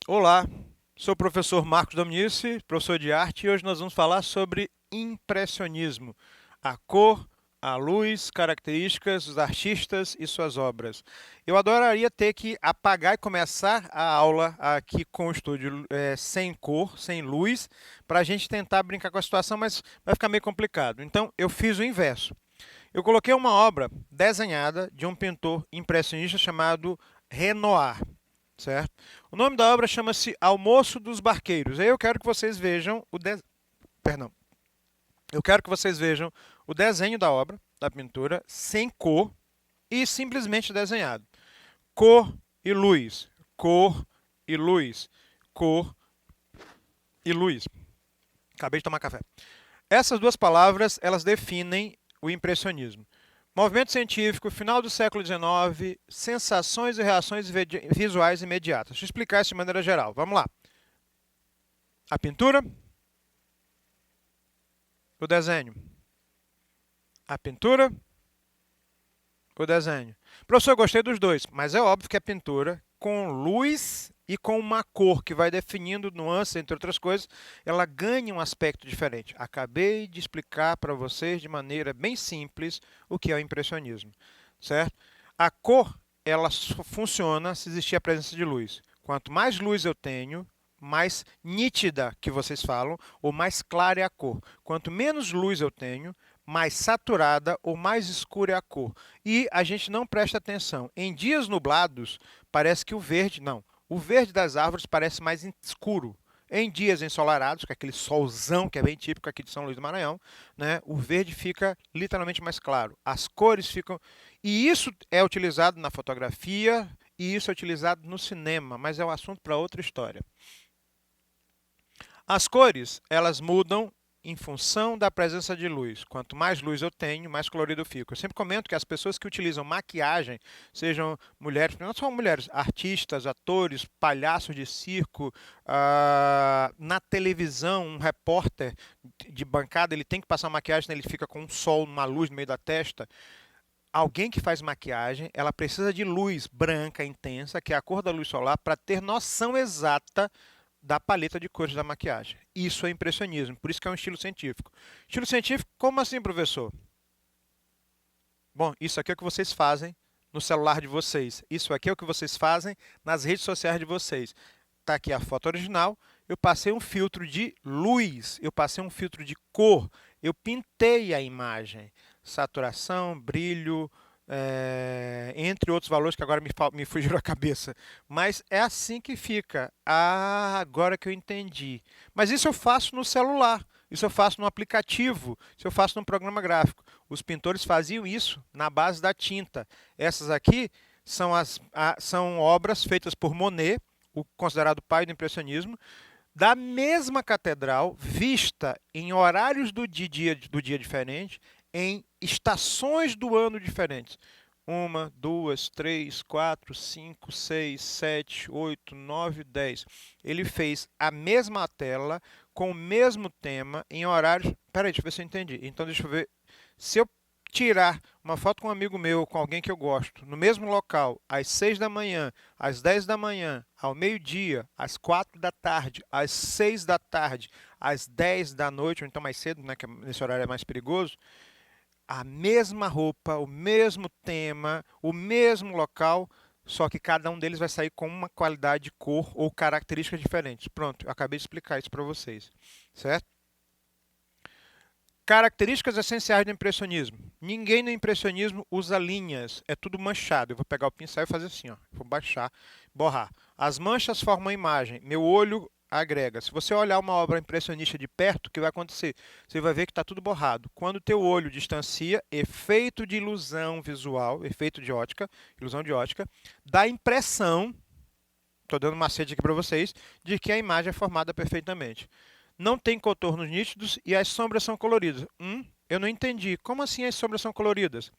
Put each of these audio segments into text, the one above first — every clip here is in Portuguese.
Olá, sou o professor Marcos Dominici, professor de arte, e hoje nós vamos falar sobre impressionismo, a cor, a luz, características dos artistas e suas obras. Eu adoraria ter que apagar e começar a aula aqui com o estúdio sem cor, sem luz, para a gente tentar brincar com a situação, mas vai ficar meio complicado. Então, eu fiz o inverso. Eu coloquei uma obra desenhada de um pintor impressionista chamado Renoir. Certo? O nome da obra chama-se Almoço dos Barqueiros. Aí eu quero que vocês vejam Perdão. Eu quero que vocês vejam o desenho da obra, da pintura, sem cor e simplesmente desenhado. Cor e luz. Cor e luz. Cor e luz. Acabei de tomar café. Essas duas palavras, elas definem o impressionismo. Movimento científico, final do século XIX, sensações e reações visuais imediatas. Deixa eu explicar isso de maneira geral. Vamos lá. A pintura, o desenho. A pintura, o desenho. Professor, eu gostei dos dois, mas é óbvio que a pintura, com luz e com uma cor que vai definindo nuances, entre outras coisas, ela ganha um aspecto diferente. Acabei de explicar para vocês de maneira bem simples o que é o impressionismo, certo? A cor, ela só funciona se existir a presença de luz. Quanto mais luz eu tenho, mais nítida que vocês falam, ou mais clara é a cor. Quanto menos luz eu tenho, mais saturada ou mais escura é a cor. E a gente não presta atenção. Em dias nublados, parece que o verde das árvores parece mais escuro. Em dias ensolarados, com aquele solzão que é bem típico aqui de São Luís do Maranhão, né, o verde fica literalmente mais claro. As cores ficam... E isso é utilizado na fotografia e isso é utilizado no cinema, mas é um assunto para outra história. As cores, elas mudam em função da presença de luz. Quanto mais luz eu tenho, mais colorido eu fico. Eu sempre comento que as pessoas que utilizam maquiagem, sejam mulheres, não são mulheres, artistas, atores, palhaços de circo, na televisão, um repórter de bancada, ele tem que passar maquiagem, ele fica com um sol, uma luz no meio da testa. Alguém que faz maquiagem, ela precisa de luz branca intensa, que é a cor da luz solar, para ter noção exata da paleta de cores da maquiagem. Isso é impressionismo, por isso que é um estilo científico. Estilo científico, como assim, professor? Bom, isso aqui é o que vocês fazem no celular de vocês. Isso aqui é o que vocês fazem nas redes sociais de vocês. Está aqui a foto original, eu passei um filtro de luz, eu passei um filtro de cor, eu pintei a imagem. Saturação, brilho, entre outros valores que agora me fugiram a cabeça. Mas é assim que fica. Ah, agora que eu entendi. Mas isso eu faço no celular, isso eu faço no aplicativo, isso eu faço no programa gráfico. Os pintores faziam isso na base da tinta. Essas aqui são obras feitas por Monet, o considerado pai do impressionismo, da mesma catedral, vista em horários do dia diferente, em estações do ano diferentes. 1, 2, 3, 4, 5, 6, 7, 8, 9, 10. Ele fez a mesma tela, com o mesmo tema, em horários... Peraí, deixa eu ver se eu entendi. Então, deixa eu ver. Se eu tirar uma foto com um amigo meu, com alguém que eu gosto, no mesmo local, às 6 da manhã, às 10 da manhã, ao meio-dia, às 4 da tarde, às 6 da tarde, às 10 da noite, ou então mais cedo, né, que nesse horário é mais perigoso, a mesma roupa, o mesmo tema, o mesmo local, só que cada um deles vai sair com uma qualidade de cor ou características diferentes. Pronto, eu acabei de explicar isso para vocês, certo? Características essenciais do impressionismo. Ninguém no impressionismo usa linhas, é tudo manchado. Eu vou pegar o pincel e fazer assim, ó. Vou baixar, borrar. As manchas formam a imagem. Meu olho agrega. Se você olhar uma obra impressionista de perto, o que vai acontecer? Você vai ver que está tudo borrado. Quando o teu olho distancia, efeito de ilusão visual, efeito de ótica, ilusão de ótica, dá a impressão, estou dando um macete aqui para vocês, de que a imagem é formada perfeitamente. Não tem contornos nítidos e as sombras são coloridas. Eu não entendi. Como assim as sombras são coloridas?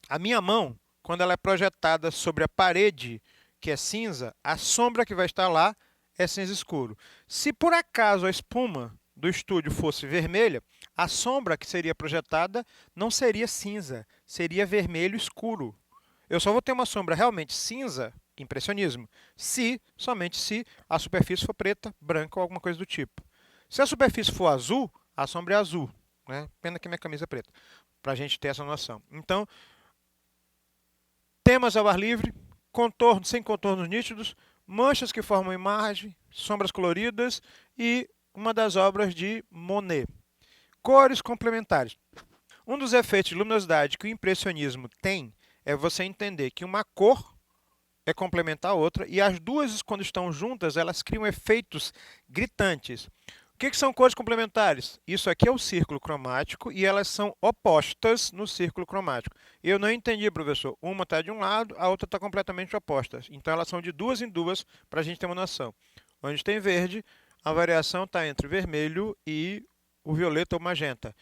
A minha mão, quando ela é projetada sobre a parede, que é cinza, a sombra que vai estar lá é cinza escuro. Se por acaso a espuma do estúdio fosse vermelha, a sombra que seria projetada não seria cinza, seria vermelho escuro. Eu só vou ter uma sombra realmente cinza, impressionismo, se, somente se, a superfície for preta, branca ou alguma coisa do tipo. Se a superfície for azul, a sombra é azul. Né? Pena que minha camisa é preta, para a gente ter essa noção. Então, temas ao ar livre, contornos sem contornos nítidos, manchas que formam imagem, sombras coloridas e uma das obras de Monet. Cores complementares. Um dos efeitos de luminosidade que o impressionismo tem é você entender que uma cor é complementar a outra e as duas, quando estão juntas, elas criam efeitos gritantes. O que são cores complementares? Isso aqui é o círculo cromático e elas são opostas no círculo cromático. Eu não entendi, professor. Uma está de um lado, a outra está completamente oposta. Então elas são de duas em duas para a gente ter uma noção. Onde tem verde, a variação está entre o vermelho e o violeta ou magenta.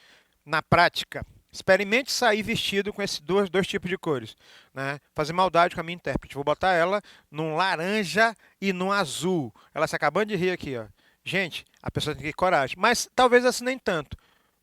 Na prática, experimente sair vestido com esses dois tipos de cores. Né? Fazer maldade com a minha intérprete. Vou botar ela num laranja e num azul. Ela se acabando de rir aqui, ó. Gente, a pessoa tem que ter coragem. Mas talvez assim nem tanto.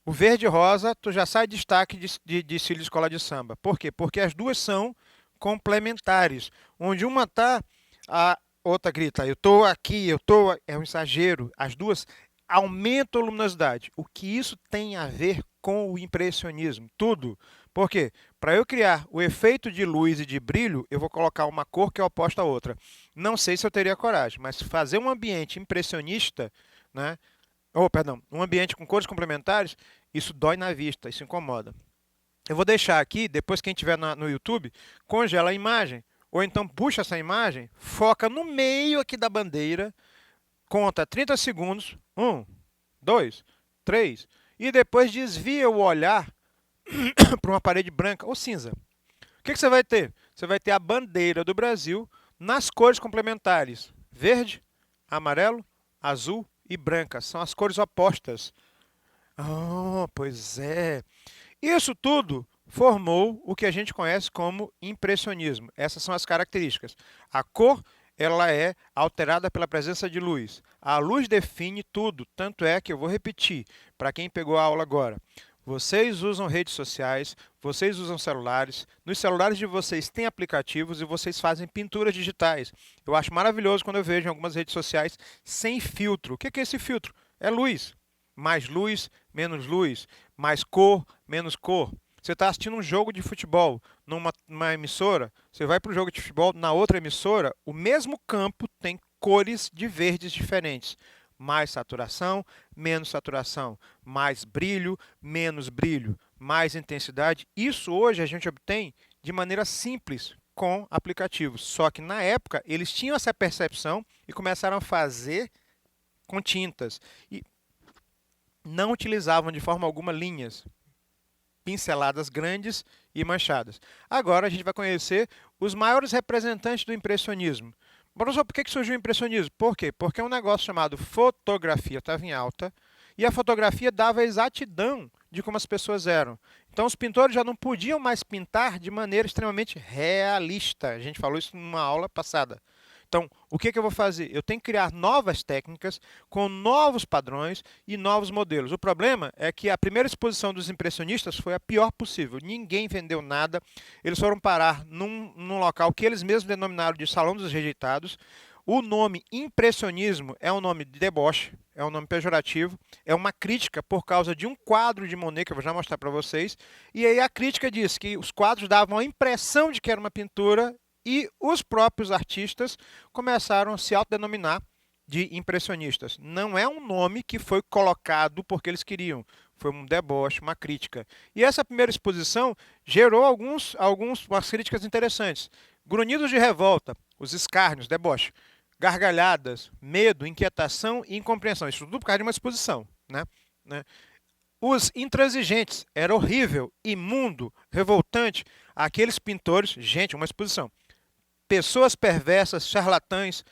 O verde e rosa, tu já sai destaque de cílio de escola de samba. Por quê? Porque as duas são complementares. Onde uma tá, a outra grita, eu tô aqui, eu tô... É um exagero. As duas aumentam a luminosidade. O que isso tem a ver com o impressionismo? Tudo. Por quê? Para eu criar o efeito de luz e de brilho, eu vou colocar uma cor que é oposta à outra. Não sei se eu teria coragem, mas fazer um ambiente impressionista, né? Perdão, um ambiente com cores complementares, isso dói na vista, isso incomoda. Eu vou deixar aqui, depois quem estiver no YouTube, congela a imagem. Ou então puxa essa imagem, foca no meio aqui da bandeira, conta 30 segundos, 1, 2, 3, e depois desvia o olhar para uma parede branca ou cinza. O que você vai ter? Você vai ter a bandeira do Brasil nas cores complementares: verde, amarelo, azul e branca. São as cores opostas. Oh, pois é. Isso tudo formou o que a gente conhece como impressionismo. Essas são as características. A cor, ela é alterada pela presença de luz. A luz define tudo, tanto é que eu vou repetir para quem pegou a aula agora. Vocês usam redes sociais, vocês usam celulares. Nos celulares de vocês tem aplicativos e vocês fazem pinturas digitais. Eu acho maravilhoso quando eu vejo em algumas redes sociais sem filtro. O que é esse filtro? É luz. Mais luz, mais cor, menos cor. Você está assistindo um jogo de futebol numa emissora, você vai para o jogo de futebol na outra emissora, o mesmo campo tem cores de verdes diferentes. Mais saturação, menos saturação, mais brilho, menos brilho, mais intensidade. Isso hoje a gente obtém de maneira simples com aplicativos. Só que na época eles tinham essa percepção e começaram a fazer com tintas. E não utilizavam de forma alguma linhas, pinceladas grandes e manchadas. Agora a gente vai conhecer os maiores representantes do impressionismo. Professor, por que surgiu o impressionismo? Por quê? Porque um negócio chamado fotografia estava em alta e a fotografia dava a exatidão de como as pessoas eram. Então os pintores já não podiam mais pintar de maneira extremamente realista. A gente falou isso numa aula passada. Então, o que eu vou fazer? Eu tenho que criar novas técnicas com novos padrões e novos modelos. O problema é que a primeira exposição dos impressionistas foi a pior possível. Ninguém vendeu nada. Eles foram parar num local que eles mesmos denominaram de Salão dos Rejeitados. O nome impressionismo é um nome de deboche, é um nome pejorativo, é uma crítica por causa de um quadro de Monet, que eu vou já mostrar para vocês. E aí a crítica diz que os quadros davam a impressão de que era uma pintura e os próprios artistas começaram a se autodenominar de impressionistas. Não é um nome que foi colocado porque eles queriam. Foi um deboche, uma crítica. E essa primeira exposição gerou umas críticas interessantes. Grunhidos de revolta, os escárnios, deboche, gargalhadas, medo, inquietação e incompreensão. Isso tudo por causa de uma exposição. Né? Os intransigentes, era horrível, imundo, revoltante. Aqueles pintores, gente, uma exposição. Pessoas perversas, charlatões,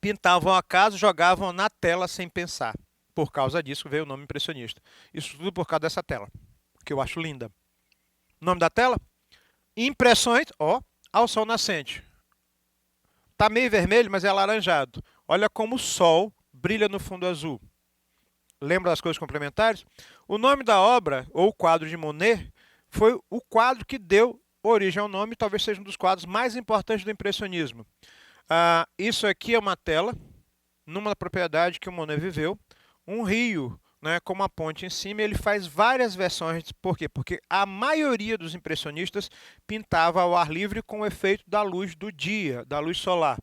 pintavam acaso, jogavam na tela sem pensar. Por causa disso veio o nome impressionista. Isso tudo por causa dessa tela, que eu acho linda. O nome da tela? Impressões, ao sol nascente. Tá meio vermelho, mas é alaranjado. Olha como o sol brilha no fundo azul. Lembra das coisas complementares? O nome da obra, ou o quadro de Monet, foi o quadro que deu origem ao nome, talvez seja um dos quadros mais importantes do impressionismo. Isso aqui é uma tela, numa propriedade que o Monet viveu, um rio, né, com uma ponte em cima, e ele faz várias versões. Por quê? Porque a maioria dos impressionistas pintava ao ar livre com o efeito da luz do dia, da luz solar.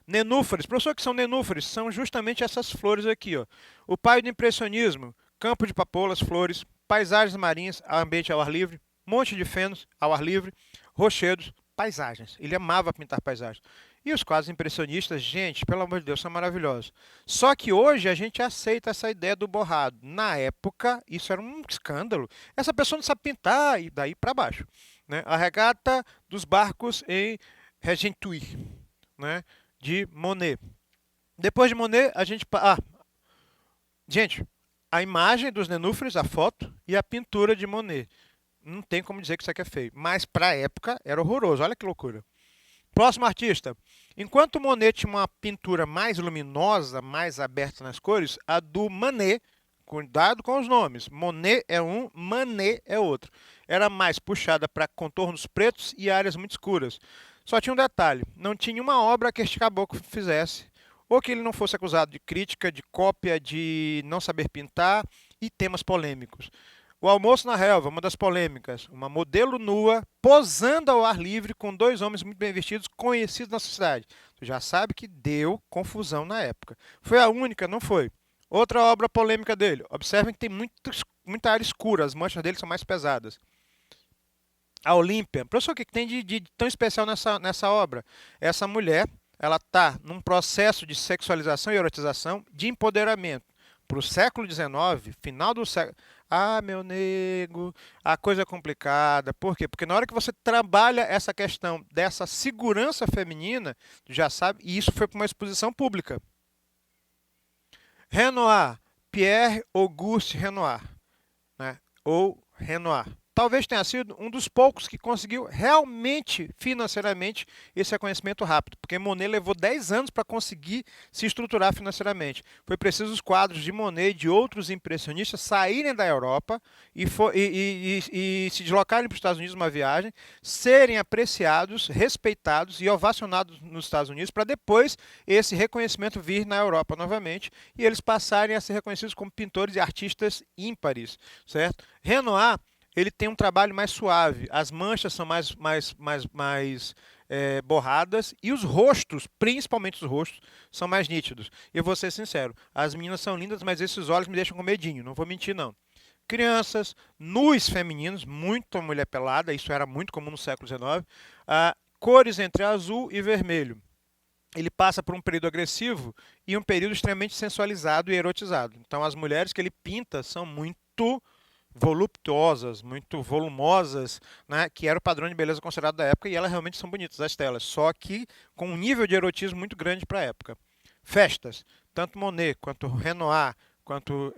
Nenúfares, professor, o que são nenúfares? São justamente essas flores aqui, ó. O pai do impressionismo, campo de papoulas, flores, paisagens marinhas, ambiente ao ar livre, monte de fenos ao ar livre, rochedos, paisagens. Ele amava pintar paisagens. E os quadros impressionistas, gente, pelo amor de Deus, são maravilhosos. Só que hoje a gente aceita essa ideia do borrado. Na época, isso era um escândalo. Essa pessoa não sabe pintar, e daí para baixo. Né? A regata dos barcos em Regenteuil, né? De Monet. Depois de Monet, a gente... gente, a imagem dos nenúfares, a foto, e a pintura de Monet. Não tem como dizer que isso aqui é feio. Mas para a época era horroroso. Olha que loucura. Próximo artista. Enquanto Monet tinha uma pintura mais luminosa, mais aberta nas cores, a do Manet, cuidado com os nomes, Monet é um, Manet é outro, era mais puxada para contornos pretos e áreas muito escuras. Só tinha um detalhe, não tinha uma obra que este caboclo fizesse, ou que ele não fosse acusado de crítica, de cópia, de não saber pintar e temas polêmicos. O almoço na relva, uma das polêmicas. Uma modelo nua, posando ao ar livre com dois homens muito bem vestidos, conhecidos na sociedade. Você já sabe que deu confusão na época. Foi a única? Não foi. Outra obra polêmica dele. Observem que tem muita área escura, as manchas dele são mais pesadas. A Olímpia. Professor, o que tem de tão especial nessa obra? Essa mulher, ela está num processo de sexualização e erotização, de empoderamento. Para o século XIX, final do século... meu nego, a coisa é complicada. Por quê? Porque na hora que você trabalha essa questão dessa segurança feminina, já sabe, e isso foi para uma exposição pública. Renoir, Pierre Auguste Renoir, né? Ou Renoir. Talvez tenha sido um dos poucos que conseguiu realmente, financeiramente, esse reconhecimento rápido, porque Monet levou 10 anos para conseguir se estruturar financeiramente. Foi preciso os quadros de Monet e de outros impressionistas saírem da Europa e se deslocarem para os Estados Unidos numa viagem, serem apreciados, respeitados e ovacionados nos Estados Unidos, para depois esse reconhecimento vir na Europa novamente e eles passarem a ser reconhecidos como pintores e artistas ímpares, certo? Renoir, ele tem um trabalho mais suave, as manchas são mais borradas e os rostos, principalmente os rostos, são mais nítidos. Eu vou ser sincero, as meninas são lindas, mas esses olhos me deixam com medinho, não vou mentir não. Crianças, nus femininos, muita mulher pelada, isso era muito comum no século XIX, cores entre azul e vermelho. Ele passa por um período agressivo e um período extremamente sensualizado e erotizado. Então as mulheres que ele pinta são muito voluptuosas, muito volumosas, né, que era o padrão de beleza considerado da época, e elas realmente são bonitas, as telas, só que com um nível de erotismo muito grande para a época. Festas, tanto Monet, quanto Renoir, quanto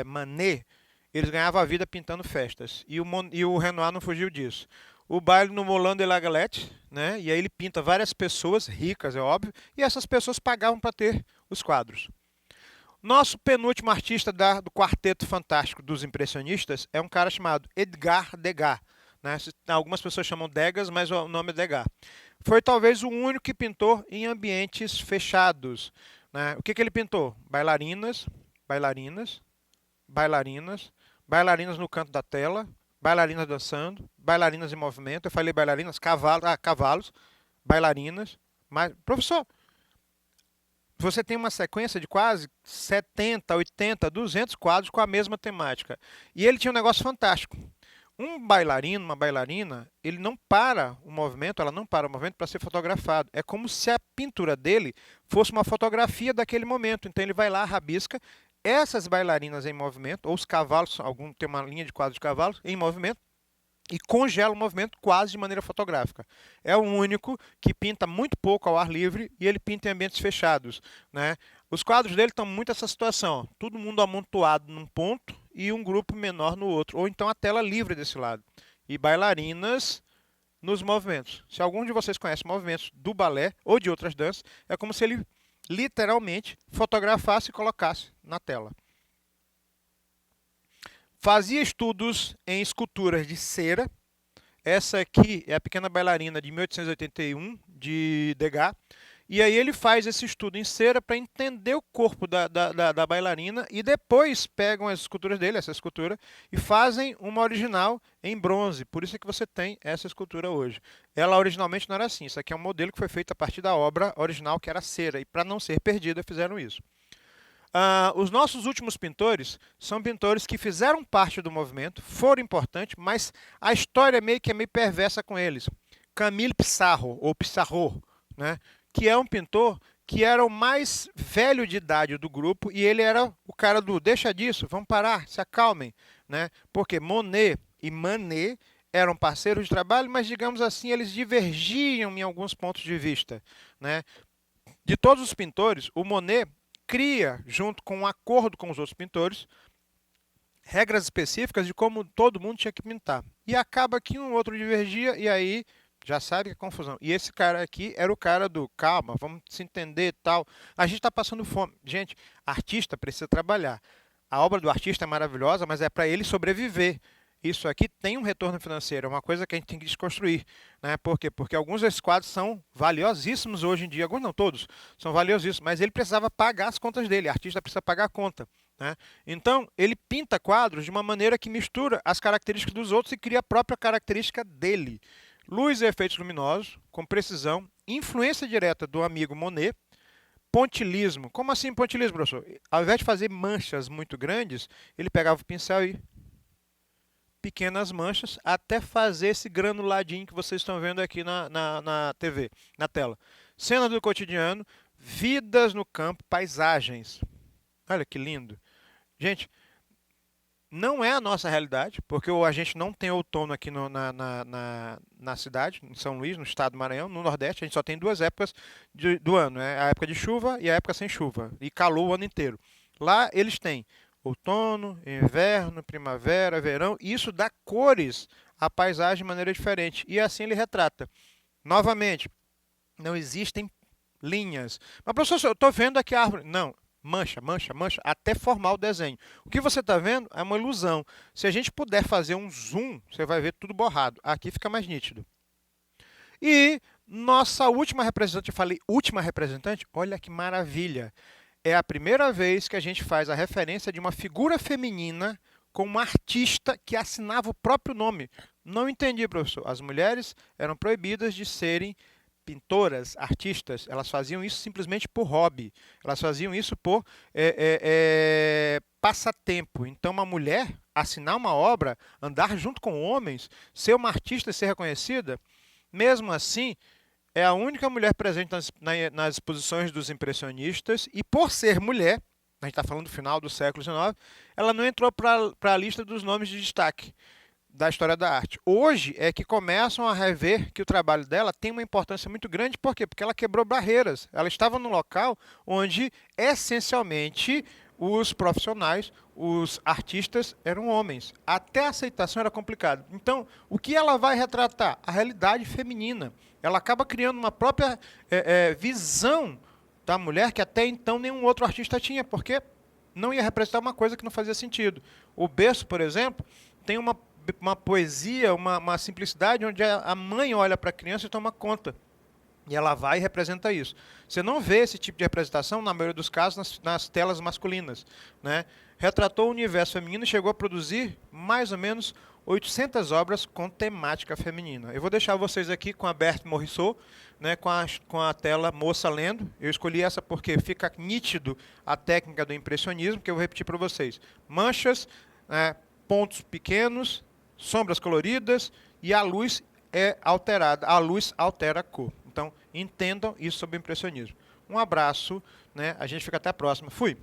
Manet, eles ganhavam a vida pintando festas, e o Renoir não fugiu disso. O baile no Moulin de la Galette, né, e aí ele pinta várias pessoas, ricas, é óbvio, e essas pessoas pagavam para ter os quadros. Nosso penúltimo artista do quarteto fantástico dos impressionistas é um cara chamado Edgar Degas. Né? Algumas pessoas chamam Degas, mas o nome é Degas. Foi talvez o único que pintou em ambientes fechados. Né? O que ele pintou? Bailarinas, bailarinas, bailarinas, bailarinas no canto da tela, bailarinas dançando, bailarinas em movimento. Eu falei bailarinas, cavalos, bailarinas. Mas, professor, você tem uma sequência de quase 70, 80, 200 quadros com a mesma temática. E ele tinha um negócio fantástico. Um bailarino, uma bailarina, ele não para o movimento, ela não para o movimento para ser fotografado. É como se a pintura dele fosse uma fotografia daquele momento. Então ele vai lá, rabisca essas bailarinas em movimento, ou os cavalos, tem uma linha de quadros de cavalos em movimento, e congela o movimento quase de maneira fotográfica. É o único que pinta muito pouco ao ar livre e ele pinta em ambientes fechados. Né? Os quadros dele estão muito essa situação, todo mundo amontoado num ponto e um grupo menor no outro, ou então a tela livre desse lado. E bailarinas nos movimentos. Se algum de vocês conhece movimentos do balé ou de outras danças, é como se ele literalmente fotografasse e colocasse na tela. Fazia estudos em esculturas de cera. Essa aqui é a Pequena Bailarina de 1881, de Degas. E aí ele faz esse estudo em cera para entender o corpo da bailarina e depois pegam as esculturas dele, essa escultura, e fazem uma original em bronze. Por isso é que você tem essa escultura hoje. Ela originalmente não era assim. Isso aqui é um modelo que foi feito a partir da obra original, que era cera. E para não ser perdida, fizeram isso. Os nossos últimos pintores são pintores que fizeram parte do movimento, foram importantes, mas a história meio que é meio perversa com eles. Camille Pissarro, ou Pissarro, né? Que é um pintor que era o mais velho de idade do grupo e ele era o cara do deixa disso, vamos parar, se acalmem, né? Porque Monet e Manet eram parceiros de trabalho, mas digamos assim, eles divergiam em alguns pontos de vista, né? De todos os pintores, o Monet cria, junto com um acordo com os outros pintores, regras específicas de como todo mundo tinha que pintar. E acaba que um outro divergia e aí já sabe que é confusão. E esse cara aqui era o cara do calma, vamos se entender e tal. A gente está passando fome. Gente, artista precisa trabalhar. A obra do artista é maravilhosa, mas é para ele sobreviver. Isso aqui tem um retorno financeiro, é uma coisa que a gente tem que desconstruir, né? Por quê? Porque alguns desses quadros são valiosíssimos hoje em dia, alguns não todos, são valiosíssimos, mas ele precisava pagar as contas dele, o artista precisa pagar a conta, né? Então, ele pinta quadros de uma maneira que mistura as características dos outros e cria a própria característica dele. Luz e efeitos luminosos, com precisão, influência direta do amigo Monet, pontilismo. Como assim pontilismo, professor? Ao invés de fazer manchas muito grandes, ele pegava o pincel e pequenas manchas até fazer esse granuladinho que vocês estão vendo aqui na TV, na tela. Cena do cotidiano, vidas no campo, paisagens. Olha que lindo. Gente, não é a nossa realidade, porque a gente não tem outono aqui na cidade, em São Luís, no estado do Maranhão, no Nordeste, a gente só tem duas épocas do ano, né? A época de chuva e a época sem chuva, e calor o ano inteiro. Lá eles têm outono, inverno, primavera, verão, e isso dá cores à paisagem de maneira diferente. E assim ele retrata. Novamente, não existem linhas. Mas, professor, eu estou vendo aqui a árvore. Não, mancha, mancha, mancha, até formar o desenho. O que você está vendo é uma ilusão. Se a gente puder fazer um zoom, você vai ver tudo borrado. Aqui fica mais nítido. E nossa última representante, eu falei última representante, olha que maravilha. É a primeira vez que a gente faz a referência de uma figura feminina com uma artista que assinava o próprio nome. Não entendi, professor. As mulheres eram proibidas de serem pintoras, artistas. Elas faziam isso simplesmente por hobby. Elas faziam isso por passatempo. Então, uma mulher assinar uma obra, andar junto com homens, ser uma artista e ser reconhecida, mesmo assim, é a única mulher presente nas exposições dos impressionistas e, por ser mulher, a gente está falando do final do século XIX, ela não entrou para a lista dos nomes de destaque da história da arte. Hoje é que começam a rever que o trabalho dela tem uma importância muito grande. Por quê? Porque ela quebrou barreiras. Ela estava num local onde, essencialmente, os profissionais, os artistas eram homens. Até a aceitação era complicado. Então, o que ela vai retratar? A realidade feminina. Ela acaba criando uma própria visão da mulher que até então nenhum outro artista tinha, porque não ia representar uma coisa que não fazia sentido. O berço, por exemplo, tem uma poesia, uma simplicidade onde a mãe olha para a criança e toma conta. E ela vai e representa isso. Você não vê esse tipo de representação, na maioria dos casos, nas telas masculinas, né? Retratou o universo feminino e chegou a produzir mais ou menos 800 obras com temática feminina. Eu vou deixar vocês aqui com a Berthe Morisot, né, com a tela Moça Lendo. Eu escolhi essa porque fica nítido a técnica do impressionismo, que eu vou repetir para vocês. Manchas, pontos pequenos, sombras coloridas e a luz é alterada. A luz altera a cor. Então, entendam isso sobre o impressionismo. Um abraço, né? A gente fica até a próxima. Fui!